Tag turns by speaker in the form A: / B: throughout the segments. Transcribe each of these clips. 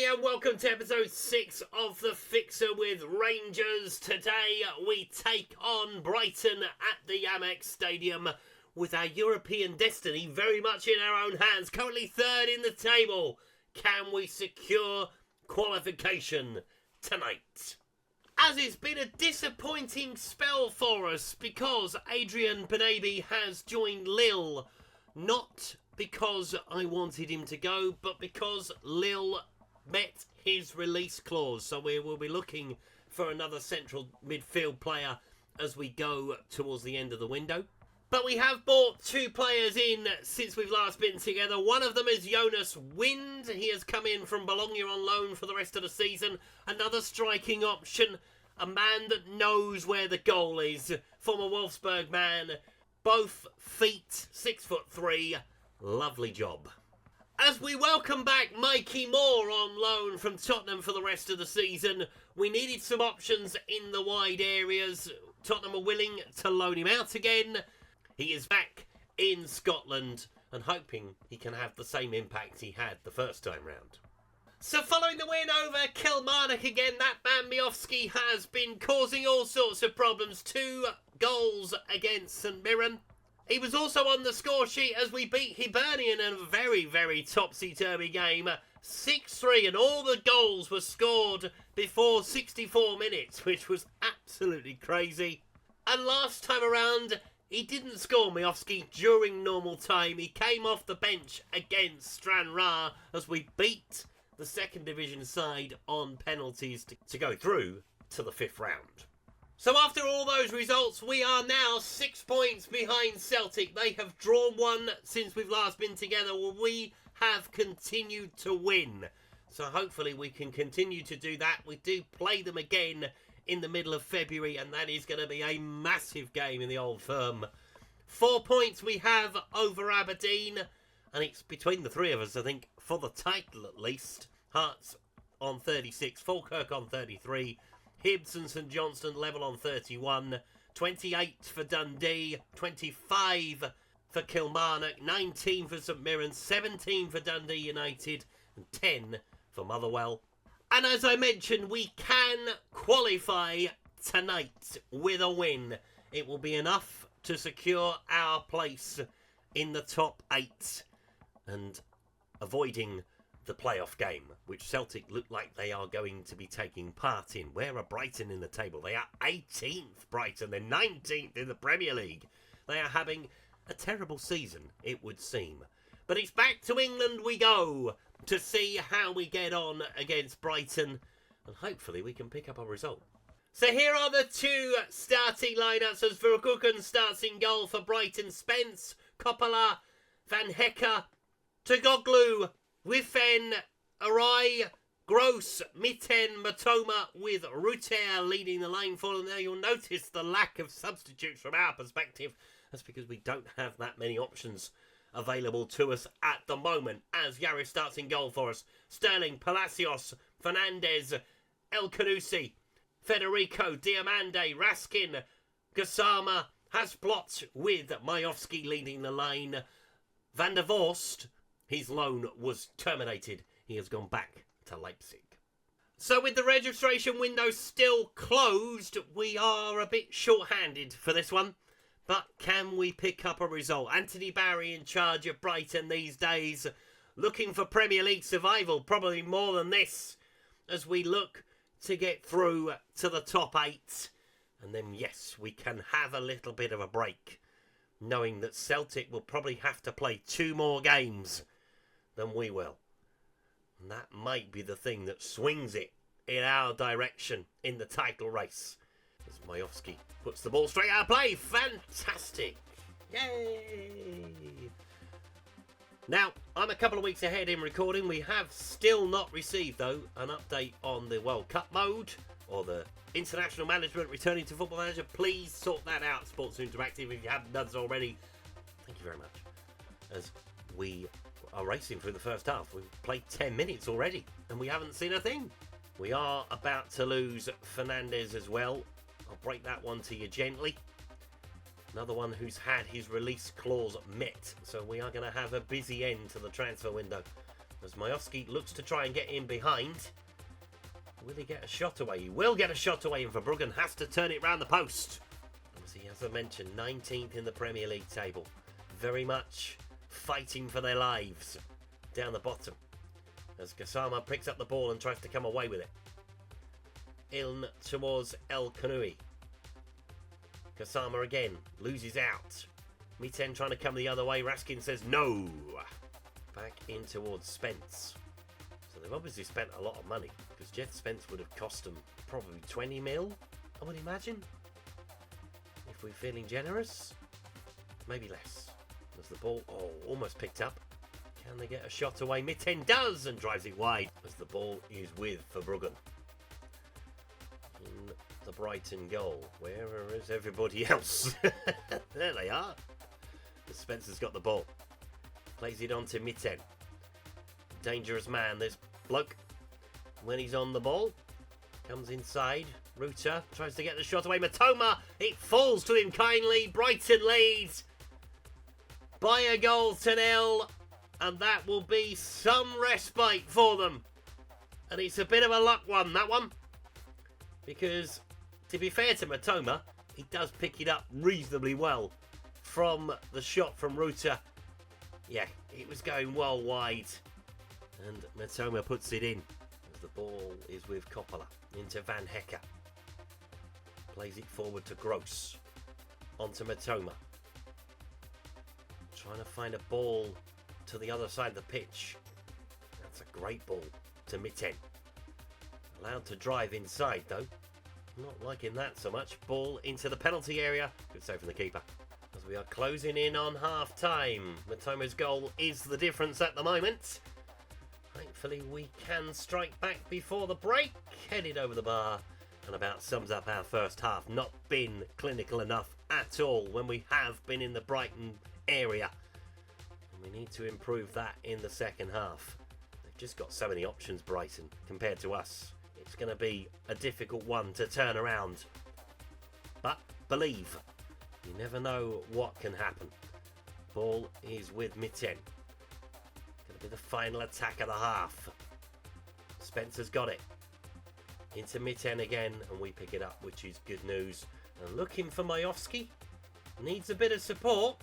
A: everybody, and welcome to episode 6 of The Fixer with Rangers. Today we take on Brighton at the Amex Stadium with our European destiny very much in our own hands. Currently third in the table. Can we secure qualification tonight? As it's been a disappointing spell for us because Adrian Benabi has joined Lille. Not because I wanted him to go, but because Lille met his release clause. So we will be looking for another central midfield player as we go towards the end of the window. But we have bought 2 players in since we've last been together. One of them is Jonas Wind. He has come in from Bologna on loan for the rest of the season. Another striking option. A man that knows where the goal is. Former Wolfsburg man. Both feet, 6'3". Lovely job. As we welcome back Mikey Moore on loan from Tottenham for the rest of the season, we needed some options in the wide areas. Tottenham are willing to loan him out again. He is back in Scotland and hoping he can have the same impact he had the first time round. So following the win over Kilmarnock again, that man Miofsky has been causing all sorts of problems. 2 goals against St Mirren. He was also on the score sheet as we beat Hibernian in a very, very topsy-turvy game. 6-3, and all the goals were scored before 64 minutes, which was absolutely crazy. And last time around, he didn't score Miofsky during normal time. He came off the bench against Stranraer as we beat the second division side on penalties to go through to the 5th round. So after all those results, we are now 6 points behind Celtic. They have drawn 1 since we've last been together. Well, we have continued to win. So hopefully we can continue to do that. We do play them again in the middle of February, and that is going to be a massive game in the Old Firm. 4 points we have over Aberdeen, and it's between the 3 of us, I think, for the title at least. Hearts on 36, Falkirk on 33, Hibs and St Johnstone level on 31, 28 for Dundee, 25 for Kilmarnock, 19 for St Mirren, 17 for Dundee United, and 10 for Motherwell. And as I mentioned, we can qualify tonight with a win. It will be enough to secure our place in the top 8 and avoiding the playoff game, which Celtic look like they are going to be taking part in. Where are Brighton in the table? They are 18th, Brighton. They're 19th in the Premier League. They are having a terrible season, it would seem. But it's back to England we go to see how we get on against Brighton, and hopefully we can pick up a result. So here are the 2 starting lineups as Verkuken starts in goal for Brighton. Spence, Coppola, Van Hecke, Togoglu, Wiffen, Arai, Gross, Mitten, Matoma with Ruter leading the line for them. Now you'll notice the lack of substitutes from our perspective. That's because we don't have that many options available to us at the moment as Yaris starts in goal for us. Sterling, Palacios, Fernandez, El Canusi, Federico, Diamande, Raskin, Gassama, Hasplot with Miofsky leading the line. Van der Vorst, his loan was terminated. He has gone back to Leipzig. So with the registration window still closed, we are a bit short-handed for this one. But can we pick up a result? Anthony Barry in charge of Brighton these days, looking for Premier League survival, probably more than this, as we look to get through to the top 8. And then, yes, we can have a little bit of a break, knowing that Celtic will probably have to play 2 more games than we will. And that might be the thing that swings it in our direction in the title race. As Miofsky puts the ball straight out of play. Fantastic. Yay. Now, I'm a couple of weeks ahead in recording. We have still not received, though, an update on the World Cup mode or the international management returning to Football Manager. Please sort that out, Sports Interactive, if you haven't done so already. Thank you very much. As we are racing through the first half. We've played 10 minutes already, and we haven't seen a thing. We are about to lose Fernandez as well. I'll break that one to you gently. Another one who's had his release clause met. So we are going to have a busy end to the transfer window. As Majowski looks to try and get in behind. Will he get a shot away? He will get a shot away, and Verbruggen has to turn it round the post. As he, as I mentioned, 19th in the Premier League table. Very much fighting for their lives down the bottom. As Gassama picks up the ball and tries to come away with it. In towards El Kanoui. Gassama again loses out. Miten trying to come the other way. Raskin says no. Back in towards Spence. So they've obviously spent a lot of money, because Jet Spence would have cost them probably 20 mil, I would imagine. If we're feeling generous, maybe less. As the ball, almost picked up. Can they get a shot away? Miten does and drives it wide as the ball is with Verbruggen. In the Brighton goal. Where is everybody else? There they are. Spencer's got the ball. Plays it on to Miten. Dangerous man, this bloke. When he's on the ball, comes inside. Ruta tries to get the shot away. Matoma, it falls to him kindly. Brighton leads by a goal to nil, and that will be some respite for them. And it's a bit of a luck one, that one, because to be fair to Matoma, he does pick it up reasonably well from the shot from Ruta. Yeah, it was going well wide, and Matoma puts it in as the ball is with Coppola into Van Hecker. Plays it forward to Gross, onto Matoma. Trying to find a ball to the other side of the pitch. That's a great ball to Miten. Allowed to drive inside though. Not liking that so much. Ball into the penalty area. Good save from the keeper. As we are closing in on half time. Matoma's goal is the difference at the moment. Hopefully we can strike back before the break. Headed over the bar and about sums up our first half. Not been clinical enough at all when we have been in the Brighton area. And we need to improve that in the second half. They've just got so many options, Brighton, compared to us. It's going to be a difficult one to turn around. But believe. You never know what can happen. Ball is with Miten. Going to be the final attack of the half. Spencer's got it. Into Miten again, and we pick it up, which is good news. And looking for Majowski. Needs a bit of support.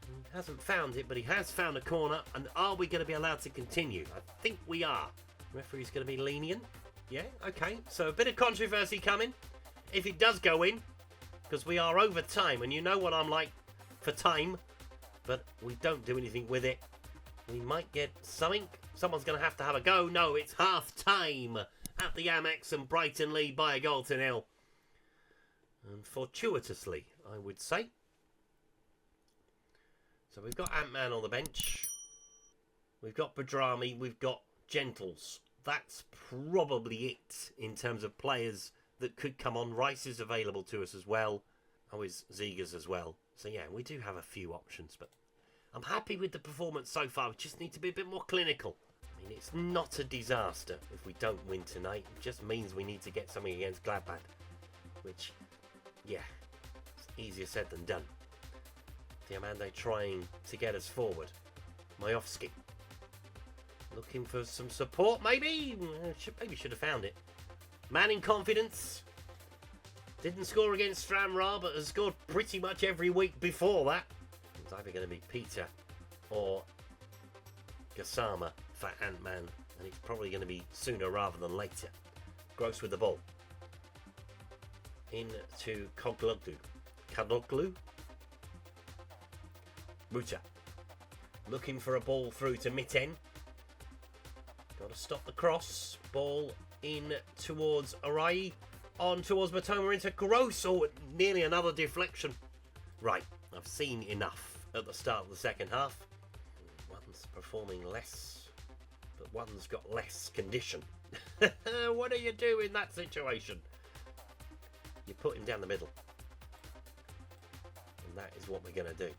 A: He hasn't found it, but he has found a corner. And are we going to be allowed to continue? I think we are. Referee's going to be lenient. Yeah, okay. So a bit of controversy coming. If it does go in, because we are over time, and you know what I'm like for time, but we don't do anything with it. We might get something. Someone's going to have a go. No, it's half time at the Amex, and Brighton lead by a goal to nil. And fortuitously, I would say. So we've got Ant-Man on the bench. We've got Badrami. We've got Gentles. That's probably it in terms of players that could come on. Rice is available to us as well. Oh, is Zegers as well. So yeah, we do have a few options, but I'm happy with the performance so far. We just need to be a bit more clinical. I mean, it's not a disaster if we don't win tonight. It just means we need to get something against Gladbach, which, yeah, it's easier said than done. Diamande trying to get us forward. Majowski looking for some support, maybe? Maybe should have found it. Man in confidence. Didn't score against Stramra, but has scored pretty much every week before that. It's either going to be Peter or Gassama for Ant-Man, and it's probably going to be sooner rather than later. Gross with the ball. Into Kadoglu. Ruta. Looking for a ball through to Miten. Got to stop the cross. Ball in towards Arai. On towards Matoma into Gross. Oh, nearly another deflection. Right, I've seen enough at the start of the second half. One's performing less, but one's got less condition. What do you do in that situation? You put him down the middle. And that is what we're going to do.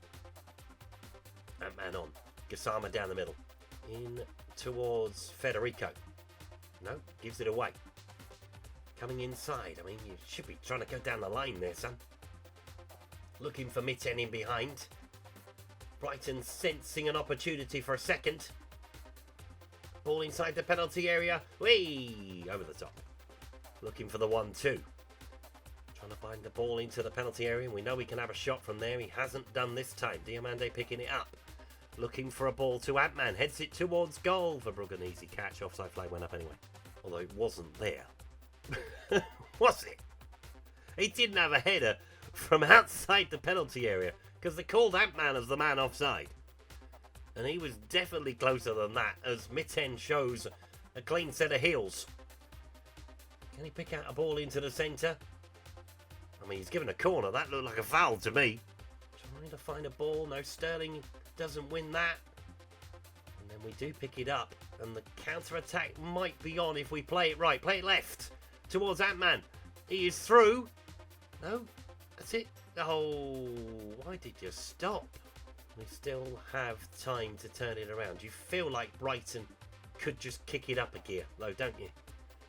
A: Ant-Man on. Gassama down the middle. In towards Federico. No, gives it away. Coming inside. I mean, you should be trying to go down the line there, son. Looking for Miten in behind. Brighton sensing an opportunity for a second. Ball inside the penalty area. Whee! Over the top. Looking for the 1-2. Trying to find the ball into the penalty area. We know he can have a shot from there. He hasn't done this time. Diomande picking it up. Looking for a ball to Ant-Man. Heads it towards goal. Verbrugge, an easy catch. Offside flag went up anyway. Although it wasn't there. Was it? He didn't have a header from outside the penalty area because they called Ant-Man as the man offside. And he was definitely closer than that, as Mitten shows a clean set of heels. Can he pick out a ball into the centre? I mean, he's given a corner. That looked like a foul to me. Trying to find a ball. No, Sterling doesn't win that. And then we do pick it up. And the counter-attack might be on if we play it right. Play it left towards Ant-Man. He is through. No, that's it. Oh, why did you stop? We still have time to turn it around. You feel like Brighton could just kick it up a gear, though, don't you?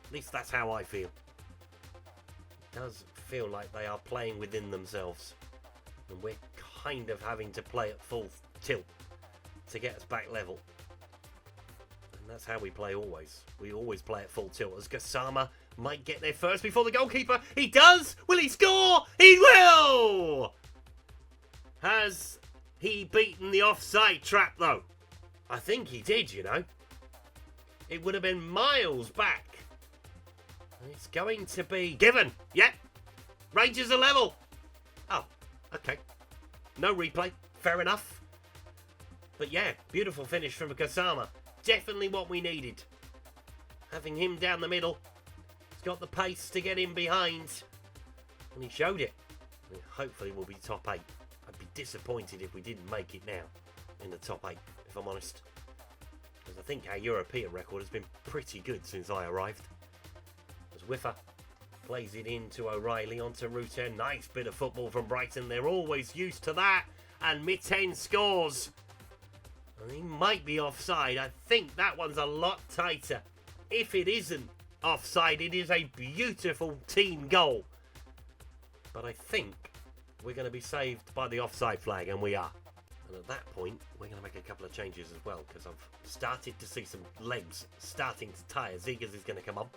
A: At least that's how I feel. It does feel like they are playing within themselves. And we're kind of having to play at full tilt to get us back level. And that's how we play always. We always play at full tilt. As Gassama might get there first before the goalkeeper. He does! Will he score? He will! Has he beaten the offside trap, though? I think he did, you know. It would have been miles back. And it's going to be given. Yep. Rangers are level. Oh, okay. No replay. Fair enough. But yeah, beautiful finish from Gassama. Definitely what we needed. Having him down the middle. He's got the pace to get in behind. And he showed it. And hopefully we'll be top 8. I'd be disappointed if we didn't make it now in the top 8, if I'm honest. Because I think our European record has been pretty good since I arrived. As Whiffer plays it into O'Reilly onto Ruter. Nice bit of football from Brighton. They're always used to that. And Mitten scores. And he might be offside. I think that one's a lot tighter. If it isn't offside, it is a beautiful team goal. But I think we're going to be saved by the offside flag, and we are. And at that point, we're going to make a couple of changes as well, because I've started to see some legs starting to tire. Zegers is going to come on.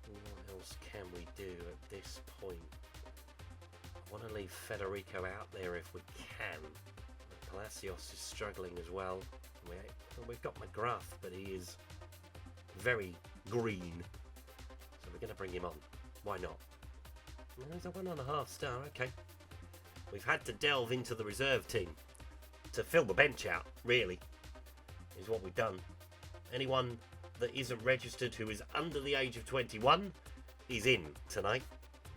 A: What else can we do at this point? I want to leave Federico out there if we can. Palacios is struggling as well. We've got McGrath, but he is very green. So we're going to bring him on. Why not? There's a 1.5 star, okay. We've had to delve into the reserve team to fill the bench out, really, is what we've done. Anyone that isn't registered who is under the age of 21 is in tonight.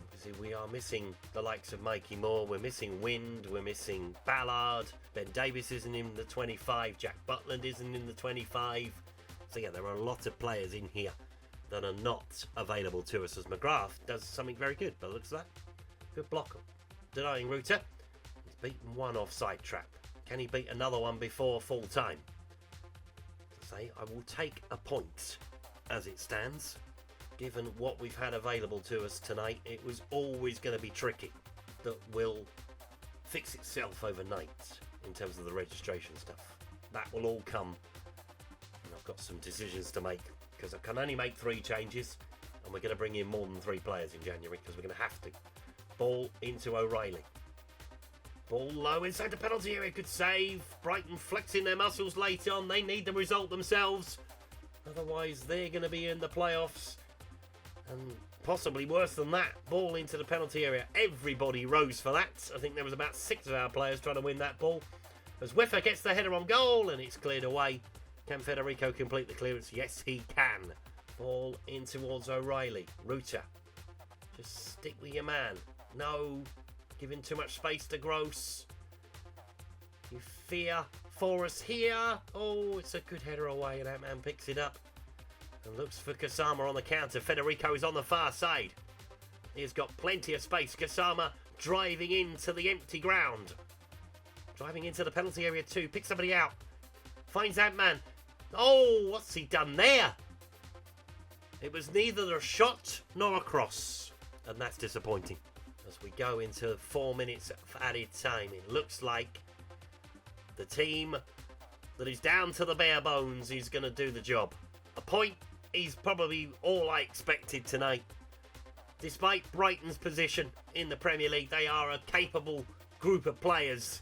A: Obviously, we are missing the likes of Mikey Moore, we're missing Wind, we're missing Ballard, Ben Davis isn't in the 25, Jack Butland isn't in the 25. So yeah, there are a lot of players in here that are not available to us, as McGrath does something very good, but looks like good blocker. Denying Ruter. He's beaten one offside trap. Can he beat another one before full time? To say, I will take a point as it stands. Given what we've had available to us tonight, it was always going to be tricky. That will fix itself overnight in terms of the registration stuff. That will all come. And I've got some decisions to make, because I can only make 3 changes, and we're going to bring in more than 3 players in January, because we're going to have to. Ball into O'Reilly. Ball low inside the penalty area. Good save. Brighton flexing their muscles late on. They need the result themselves. Otherwise, they're going to be in the playoffs. And possibly worse than that. Ball into the penalty area. Everybody rose for that. I think there was about 6 of our players trying to win that ball. As Whiffer gets the header on goal, and it's cleared away. Can Federico complete the clearance? Yes, he can. Ball in towards O'Reilly. Ruter. Just stick with your man. No, giving too much space to Gross. You fear for us here. Oh, it's a good header away, and that man picks it up. And looks for Gassama on the counter. Federico is on the far side. He's got plenty of space. Gassama driving into the empty ground. Driving into the penalty area too. Picks somebody out. Finds Ant-Man. Oh, what's he done there? It was neither a shot nor a cross. And that's disappointing. As we go into 4 minutes of added time, it looks like the team that is down to the bare bones is going to do the job. A point is probably all I expected tonight. Despite Brighton's position in the Premier League, they are a capable group of players.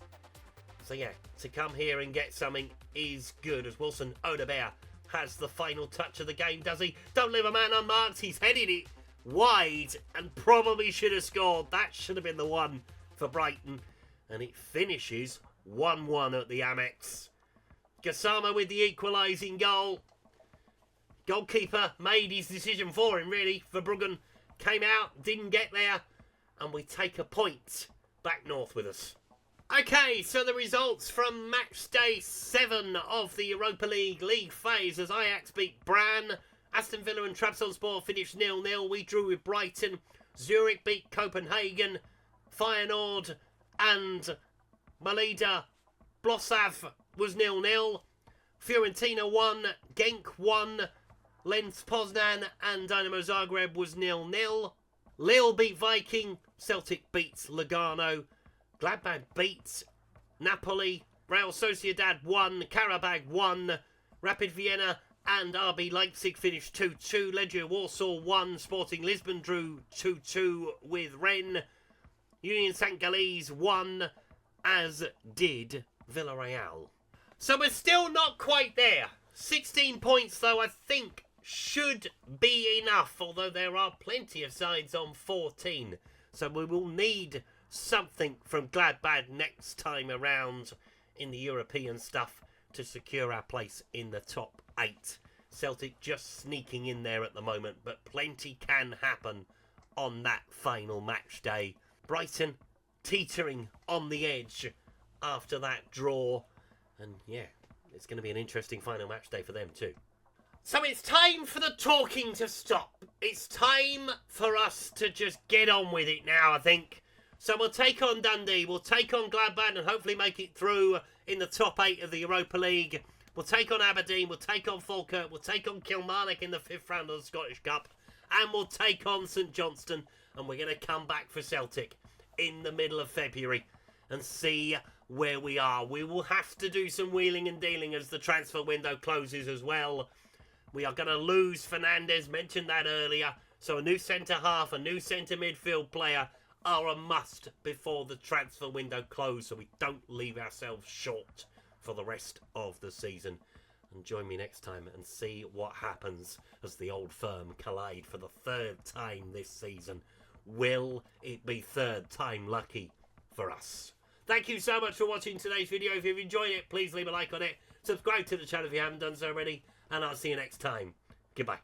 A: So yeah, to come here and get something is good, as Wilson Odobert has the final touch of the game, does he? Don't leave a man unmarked. He's headed it wide and probably should have scored. That should have been the one for Brighton. And it finishes 1-1 at the Amex. Gassama with the equalising goal. Goalkeeper made his decision for him, really. Verbruggen came out, didn't get there, and we take a point back north with us. Okay, so the results from match day 7 of the Europa League phase as Ajax beat Brann, Aston Villa and Trabzonspor finished 0-0. We drew with Brighton. Zurich beat Copenhagen. Feyenoord and Melida Blosav was 0-0. Fiorentina won. Genk won. Lens Poznan and Dynamo Zagreb was 0-0. Lille beat Viking. Celtic beats Lugano. Gladbach beat Napoli. Real Sociedad won. Karabag won. Rapid Vienna and RB Leipzig finished 2-2. Legia Warsaw won. Sporting Lisbon drew 2-2 with Rennes. Union St. Galles won, as did Villarreal. So we're still not quite there. 16 points, though, I think should be enough, although there are plenty of sides on 14. So we will need something from Gladbach next time around in the European stuff to secure our place in the top 8. Celtic just sneaking in there at the moment, but plenty can happen on that final match day. Brighton teetering on the edge after that draw. And yeah, it's going to be an interesting final match day for them too. So it's time for the talking to stop. It's time for us to just get on with it now, I think. So we'll take on Dundee, we'll take on Gladbach and hopefully make it through in the top 8 of the Europa League. We'll take on Aberdeen, we'll take on Falkirk, we'll take on Kilmarnock in the 5th round of the Scottish Cup. And we'll take on St Johnstone. And we're going to come back for Celtic in the middle of February and see where we are. We will have to do some wheeling and dealing as the transfer window closes as well. We are going to lose Fernandes, mentioned that earlier. So a new centre-half, a new centre midfield player are a must before the transfer window closes so we don't leave ourselves short for the rest of the season. And join me next time and see what happens as the old firm collide for the 3rd time this season. Will it be 3rd time lucky for us? Thank you so much for watching today's video. If you've enjoyed it, please leave a like on it. Subscribe to the channel if you haven't done so already. And I'll see you next time. Goodbye.